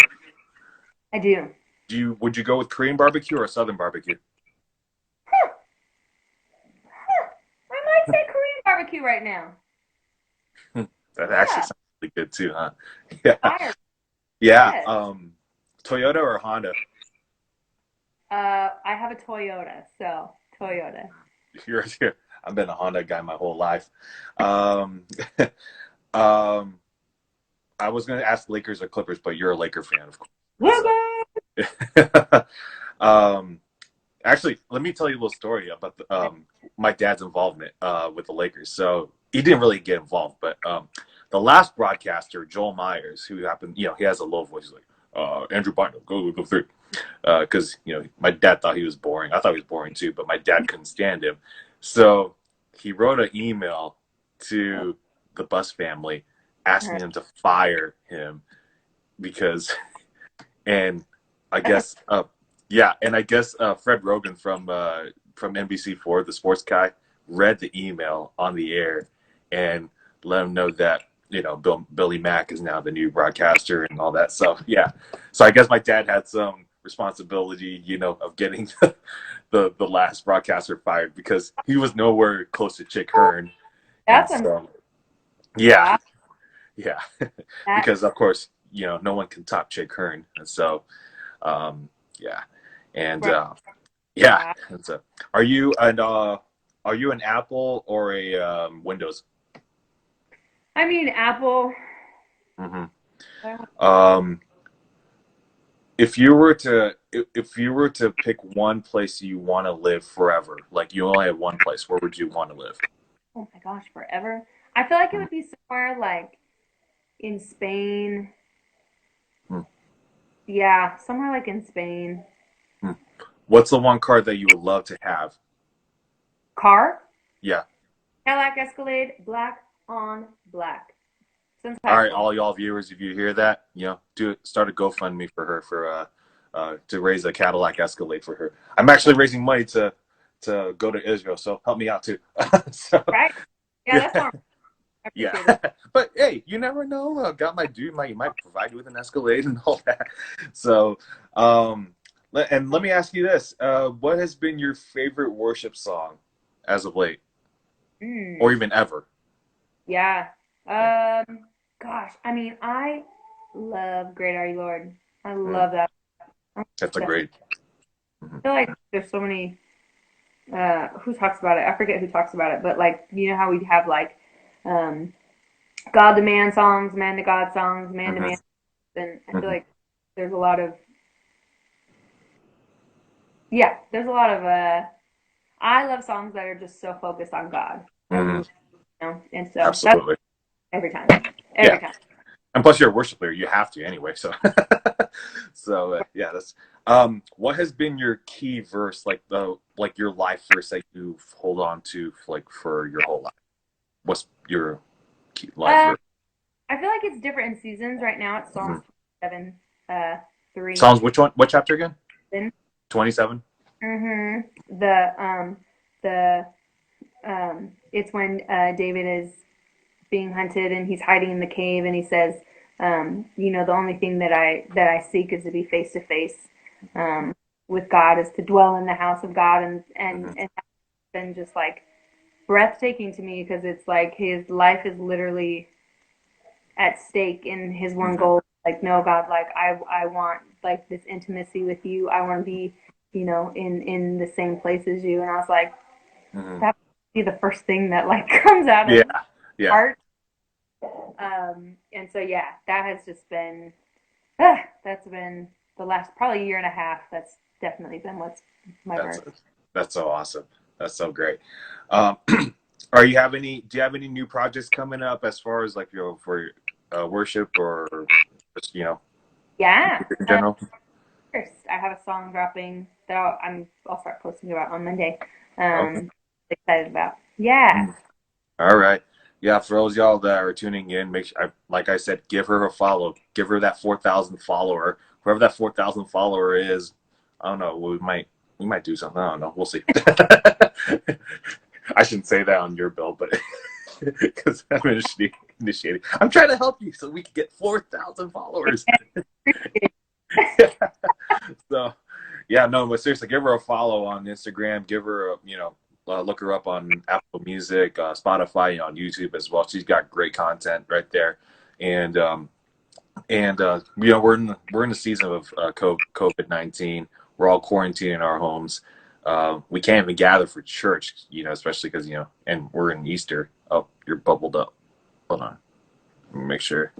[SPEAKER 2] I do.
[SPEAKER 1] Would you go with Korean barbecue or Southern barbecue?
[SPEAKER 2] Huh, huh. I might say Korean barbecue right now.
[SPEAKER 1] That actually
[SPEAKER 2] Yeah,
[SPEAKER 1] sounds really good too, huh? Yeah.
[SPEAKER 2] fire.
[SPEAKER 1] Yeah.
[SPEAKER 2] Yes.
[SPEAKER 1] Toyota or Honda?
[SPEAKER 2] I have a Toyota, so Toyota.
[SPEAKER 1] You're I've been a Honda guy my whole life. Um, um, I was going to ask Lakers or Clippers, but you're a Laker fan, of course. So. um, Actually, let me tell you a little story about my dad's involvement with the Lakers. So he didn't really get involved, but the last broadcaster, Joel Myers, who happened, he has a low voice, he's like, Andrew Bynum, go through. Because, my dad thought he was boring. I thought he was boring too, but my dad couldn't stand him. So he wrote an email to the Bus family asking them to fire him because and I guess yeah, and I guess Fred Rogan from NBC4, the sports guy, read the email on the air and let him know that Billy Mack is now the new broadcaster and all that. So yeah, so I guess my dad had some responsibility, of getting the last broadcaster fired because he was nowhere close to Chick Hearn, and
[SPEAKER 2] That's a
[SPEAKER 1] so yeah,
[SPEAKER 2] wow.
[SPEAKER 1] yeah,
[SPEAKER 2] That
[SPEAKER 1] because of course no one can top Chick Hearn, and so yeah, and yeah,
[SPEAKER 2] wow.
[SPEAKER 1] and so are you an Apple or a Windows?
[SPEAKER 2] I mean, Apple.
[SPEAKER 1] Hmm. Um, if you were to pick one place you want to live forever, like you only have one place, where would you want to live?
[SPEAKER 2] Oh my gosh, forever. I feel like it
[SPEAKER 1] Mhm.
[SPEAKER 2] would be somewhere like in Spain.
[SPEAKER 1] Mhm.
[SPEAKER 2] Yeah, somewhere like in Spain.
[SPEAKER 1] Mhm. What's the one car that you would love to have?
[SPEAKER 2] Car?
[SPEAKER 1] Yeah.
[SPEAKER 2] Cadillac Escalade, black on black. Since
[SPEAKER 1] All
[SPEAKER 2] high
[SPEAKER 1] right,
[SPEAKER 2] school.
[SPEAKER 1] all y'all viewers, if you hear that, start a GoFundMe for her to raise a Cadillac Escalade for her. I'm actually raising money to go to Israel, so help me out too. So
[SPEAKER 2] Right? Yeah, that's
[SPEAKER 1] yeah,
[SPEAKER 2] more. I
[SPEAKER 1] yeah.
[SPEAKER 2] appreciate it.
[SPEAKER 1] But hey, you never know. Got my dude, might provide you with an Escalade and all that. So, and let me ask you this: what has been your favorite worship song as of late, or
[SPEAKER 2] Mm,
[SPEAKER 1] even ever?
[SPEAKER 2] yeah.
[SPEAKER 1] Yeah,
[SPEAKER 2] Gosh, I mean, I love Great Are You Lord. I
[SPEAKER 1] mm,
[SPEAKER 2] love that. I
[SPEAKER 1] that's a great. Mhm.
[SPEAKER 2] feel like there's so many who talks about it? I forget who talks about it, but like you know how we have like um God to man songs, man to God songs, man to
[SPEAKER 1] Mhm.
[SPEAKER 2] man, and I feel
[SPEAKER 1] Mhm.
[SPEAKER 2] like there's a lot of yeah, there's a lot of I love songs that are just so focused on God. I
[SPEAKER 1] Mhm.
[SPEAKER 2] really and so that's
[SPEAKER 1] Absolutely.
[SPEAKER 2] every time.
[SPEAKER 1] Yeah.
[SPEAKER 2] Every time.
[SPEAKER 1] And plus, you're a worship leader. You have to anyway. So, yeah. That's What has been your key verse, like your life verse that you hold on to, like for your whole life? What's your key life
[SPEAKER 2] Um
[SPEAKER 1] verse?
[SPEAKER 2] I feel like it's different in seasons. Right now it's Psalms
[SPEAKER 1] Mhm.
[SPEAKER 2] 27, 3.
[SPEAKER 1] Psalms, which one? What chapter again?
[SPEAKER 2] Then
[SPEAKER 1] 27.
[SPEAKER 2] the it's when David is being hunted and he's hiding in the cave and he says, the only thing that I seek is to be face to face with God, is to dwell in the house of God, and
[SPEAKER 1] Hmm.
[SPEAKER 2] that's been just like breathtaking to me because it's like his life is literally at stake in his one
[SPEAKER 1] Hmm.
[SPEAKER 2] goal. Like, no, God, like I want like this intimacy with you. I want to be, in the same place as you. And I was like,
[SPEAKER 1] Hmm.
[SPEAKER 2] that would be the first thing that like comes out
[SPEAKER 1] Yeah.
[SPEAKER 2] of
[SPEAKER 1] Yeah.
[SPEAKER 2] heart. And so yeah, that has just been that's been the last probably year and a half. That's definitely been what's my
[SPEAKER 1] That's
[SPEAKER 2] verse.
[SPEAKER 1] that's so awesome. That's so great. Um, are you have any? Do you have any new projects coming up as far as like for worship or just
[SPEAKER 2] Yeah.
[SPEAKER 1] music in general?
[SPEAKER 2] First, I have a song dropping that I'll start posting about on Monday.
[SPEAKER 1] Okay.
[SPEAKER 2] Excited about. Yeah.
[SPEAKER 1] Mm. All right. Yeah, for those y'all that are tuning in, like I said, give her a follow. Give her that 4,000 follower. Whoever that 4,000 follower is, I don't know. We might do something. I don't know. We'll see. I shouldn't say that on your bill, but because I'm initiating. I'm trying to help you so we can get 4,000 followers. So, yeah, no, but seriously, give her a follow on Instagram. Give her, look her up on Apple Music, Spotify, on YouTube as well. She's got great content right there, and we're in the season of COVID-19. We're all quarantining in our homes. We can't even gather for church, especially because and we're in Easter. Oh, you're bubbled up. Hold on, let me make sure.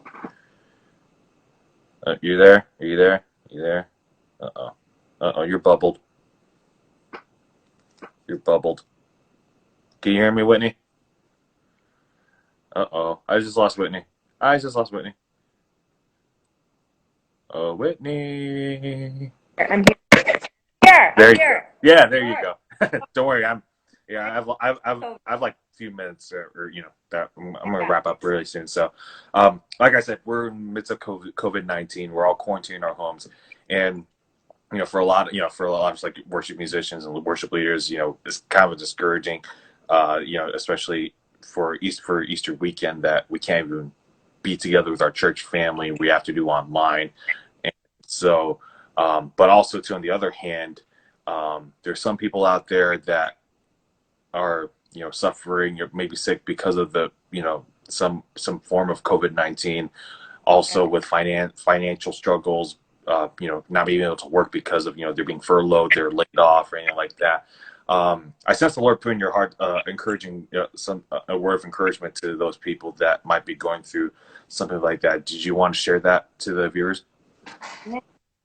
[SPEAKER 1] You there? Are you there? You there? Uh oh. Uh oh. You're bubbled. You're bubbled. Can you hear me, Whitney? Uh oh. I just lost Whitney. I just lost Whitney. Oh, Whitney.
[SPEAKER 2] I'm here.
[SPEAKER 1] There
[SPEAKER 2] I'm
[SPEAKER 1] you go.
[SPEAKER 2] here.
[SPEAKER 1] Yeah, there you
[SPEAKER 2] Sure.
[SPEAKER 1] go. Don't worry. Yeah,
[SPEAKER 2] So,
[SPEAKER 1] I've like a few minutes, or that I'm gonna
[SPEAKER 2] yeah.
[SPEAKER 1] wrap up really soon. So, like I said, we're in the midst of COVID-19. We're all quarantining in our homes, and for a lot of like worship musicians and worship leaders, it's kind of discouraging, especially for Easter weekend that we can't even be together with our church family. We have to do online, and so, but also too, on the other hand, there's some people out there that are suffering or maybe sick because of the some form of COVID-19, also with financial struggles, not being able to work because of they're being furloughed, they're laid off, or anything like that. I sense the Lord put in your heart, encouraging some a word of encouragement to those people that might be going through something like that. Did you want to share that to the viewers?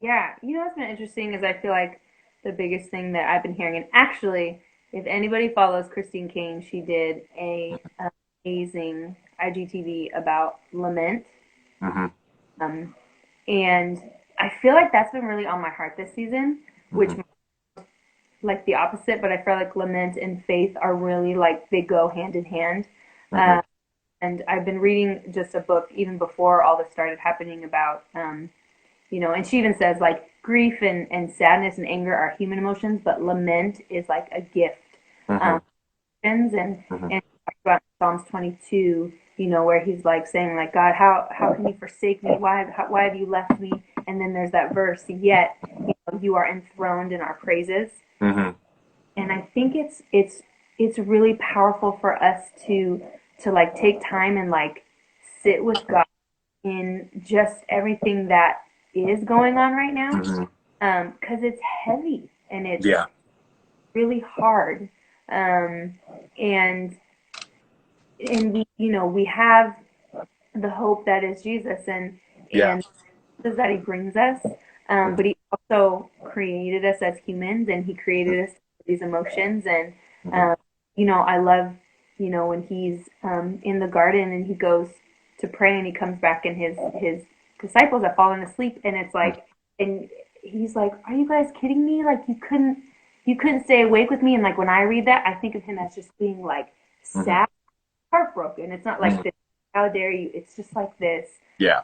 [SPEAKER 2] Yeah, what's been interesting is I feel like the biggest thing that I've been hearing, and actually, if anybody follows Christine Kane, she did a amazing IGTV about lament,
[SPEAKER 1] Mm-hmm.
[SPEAKER 2] um, and I feel like that's been really on my heart this season, which
[SPEAKER 1] Mm-hmm.
[SPEAKER 2] like the opposite, but I feel like lament and faith are really like they go hand in hand.
[SPEAKER 1] Mm-hmm.
[SPEAKER 2] And I've been reading just a book even before all this started happening about and she even says like grief and sadness and anger are human emotions, but lament is like a gift.
[SPEAKER 1] Mm-hmm.
[SPEAKER 2] Um, and
[SPEAKER 1] Mm-hmm.
[SPEAKER 2] and about Psalms 22, where he's like saying like God, how can you forsake me? Why have you left me? And then there's that verse, yet you are enthroned in our praises.
[SPEAKER 1] Mm-hmm.
[SPEAKER 2] And I think it's really powerful for us to like take time and like sit with God in just everything that is going on right now,
[SPEAKER 1] Mm-hmm.
[SPEAKER 2] because it's heavy and it's
[SPEAKER 1] Yeah.
[SPEAKER 2] really hard, um, and we have the hope that is Jesus
[SPEAKER 1] Yeah.
[SPEAKER 2] and that He brings us,
[SPEAKER 1] Mm-hmm.
[SPEAKER 2] but He also created us as humans and He created us with these emotions and
[SPEAKER 1] Mm-hmm.
[SPEAKER 2] um, I love when He's in the garden and He goes to pray and He comes back and his disciples have fallen asleep and it's like and He's like, are you guys kidding me? Like you couldn't stay awake with me. And like when I read that, I think of Him as just being like
[SPEAKER 1] Mm-hmm.
[SPEAKER 2] sad, heartbroken. It's not like
[SPEAKER 1] Mm-hmm.
[SPEAKER 2] this, how dare you? It's just like this,
[SPEAKER 1] Yeah.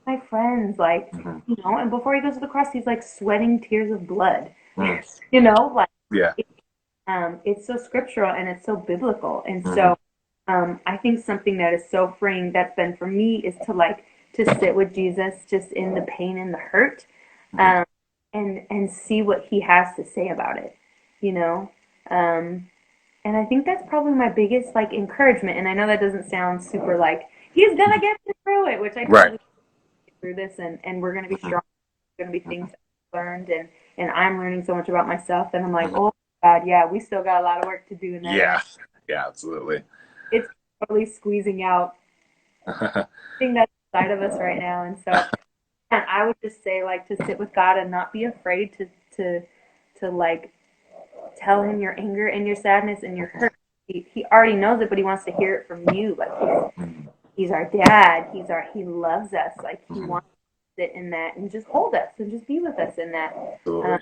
[SPEAKER 2] my friends, like,
[SPEAKER 1] Mm-hmm.
[SPEAKER 2] and before he goes to the cross, he's like sweating tears of blood,
[SPEAKER 1] Mm-hmm.
[SPEAKER 2] like
[SPEAKER 1] Yeah.
[SPEAKER 2] it, it's so scriptural and it's so biblical. And
[SPEAKER 1] Mm-hmm.
[SPEAKER 2] so, I think something that is so freeing that's been for me is to sit with Jesus just in the pain and the hurt,
[SPEAKER 1] Mm-hmm.
[SPEAKER 2] um, and see what he has to say about it, you know? Um, and I think that's probably my biggest like encouragement. And I know that doesn't sound super like he's gonna get through it, which I
[SPEAKER 1] Right.
[SPEAKER 2] totally through this and we're going to be
[SPEAKER 1] Mm-hmm.
[SPEAKER 2] strong. There's going to be
[SPEAKER 1] Mm-hmm.
[SPEAKER 2] things I've learned and I'm learning so much about myself and I'm like,
[SPEAKER 1] Mm-hmm.
[SPEAKER 2] oh God, yeah, we still got a lot of work to do in that area.
[SPEAKER 1] Yeah. Yeah. Absolutely.
[SPEAKER 2] It's totally squeezing out thing that's inside of us right now. And so and I would just say like to sit with God and not be afraid to like tell him your anger and your sadness and your hurt. He already knows it, but he wants to hear it from you. Like
[SPEAKER 1] Mm-hmm.
[SPEAKER 2] he's our dad. He loves us. Like he
[SPEAKER 1] Mm-hmm.
[SPEAKER 2] wants to sit in that and just hold us and just be with us in that. Um,
[SPEAKER 1] Absolutely.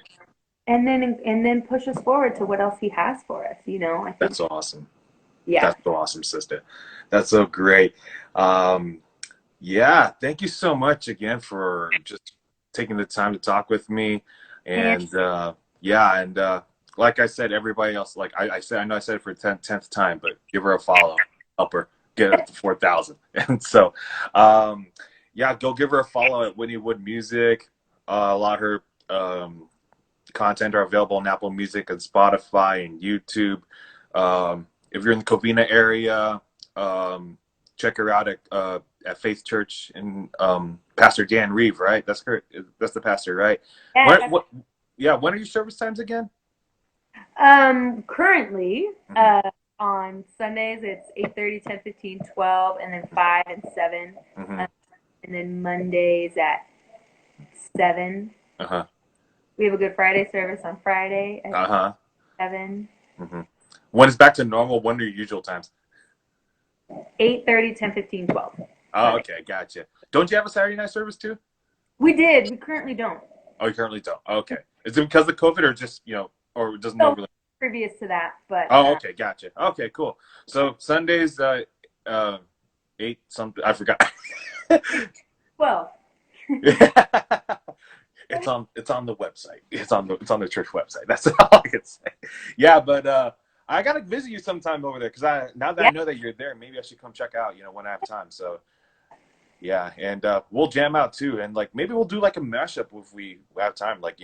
[SPEAKER 2] and then push us forward to what else he has for us. I
[SPEAKER 1] That's
[SPEAKER 2] think
[SPEAKER 1] so awesome.
[SPEAKER 2] yeah.
[SPEAKER 1] That's so awesome, sister. That's so great. Um, yeah, thank you so much again for just taking the time to talk with me.
[SPEAKER 2] And
[SPEAKER 1] And yeah, and like I said, everybody else, like I said, I know I said it for the 10th time, but give her a follow, help her get up to 4,000. And so, yeah, go give her a follow at Whitney Wood Music. A lot of her content are available on Apple Music and Spotify and YouTube. If you're in the Covina area, check her out at Faith Church and Pastor Dan Reeve, right? That's correct. That's the pastor, right?
[SPEAKER 2] Yeah.
[SPEAKER 1] What? Yeah. When are your service times again?
[SPEAKER 2] Currently,
[SPEAKER 1] Mm-hmm.
[SPEAKER 2] on Sundays it's 8:30, 10, 15, 12, and then 5 and 7.
[SPEAKER 1] Mm-hmm.
[SPEAKER 2] And then Mondays at 7.
[SPEAKER 1] Uh-huh.
[SPEAKER 2] We have a Good Friday service on Friday at
[SPEAKER 1] Uh-huh.
[SPEAKER 2] 7.
[SPEAKER 1] Mm-hmm. When it's back to normal, when are your usual times?
[SPEAKER 2] 8:30, 10, 15, 12.
[SPEAKER 1] Oh,
[SPEAKER 2] Sunday.
[SPEAKER 1] okay, gotcha. Don't you have a Saturday night service too?
[SPEAKER 2] We did. We currently don't.
[SPEAKER 1] Oh, you currently don't. Okay. Is it because of COVID or just, or does no
[SPEAKER 2] So
[SPEAKER 1] really?
[SPEAKER 2] previous to that, but
[SPEAKER 1] Oh, okay, gotcha. Okay, cool. So Sundays, uh, 8 something, I forgot.
[SPEAKER 2] well,
[SPEAKER 1] It's on the website. It's on the church website. That's all I can say. Yeah, but I gotta visit you sometime over there because now that I
[SPEAKER 2] yeah,
[SPEAKER 1] know that you're there, maybe I should come check out. When I have time. So yeah, and we'll jam out too, and like maybe we'll do like a mashup if we have time. Like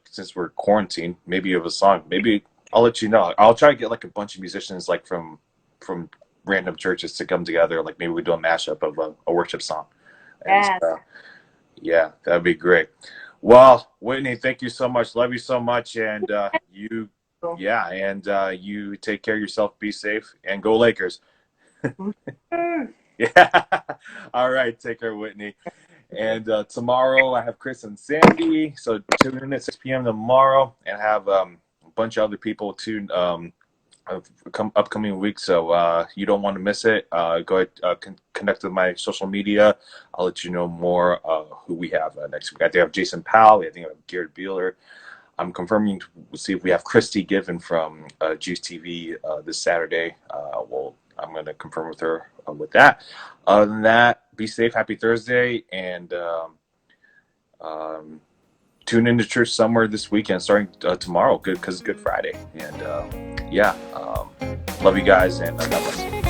[SPEAKER 1] since we're quarantined, maybe of a song. Maybe I'll let you know. I'll try to get like a bunch of musicians like from random churches to come together. Like maybe we do a mashup of a worship song, and
[SPEAKER 2] yeah.
[SPEAKER 1] yeah, that'd be great. Well, Whitney, thank you so much. Love you so much, and yeah, and you take care of yourself. Be safe, and go Lakers. Yeah. All right. Take care, Whitney. And tomorrow I have Chris and Sandy. So tune in at 6 p.m. tomorrow, and have a bunch of other people too upcoming week. So you don't want to miss it. Go ahead, connect with my social media. I'll let you know more who we have next week. I think I have Jason Powell. I think I have Garrett Beeler. I'm confirming to see if we have Christy Given from Juice TV this Saturday. I'm going to confirm with her with that. Other than that, be safe. Happy Thursday. And tune into church somewhere this weekend, starting tomorrow, good because it's Good Friday. And yeah, love you guys, and God bless.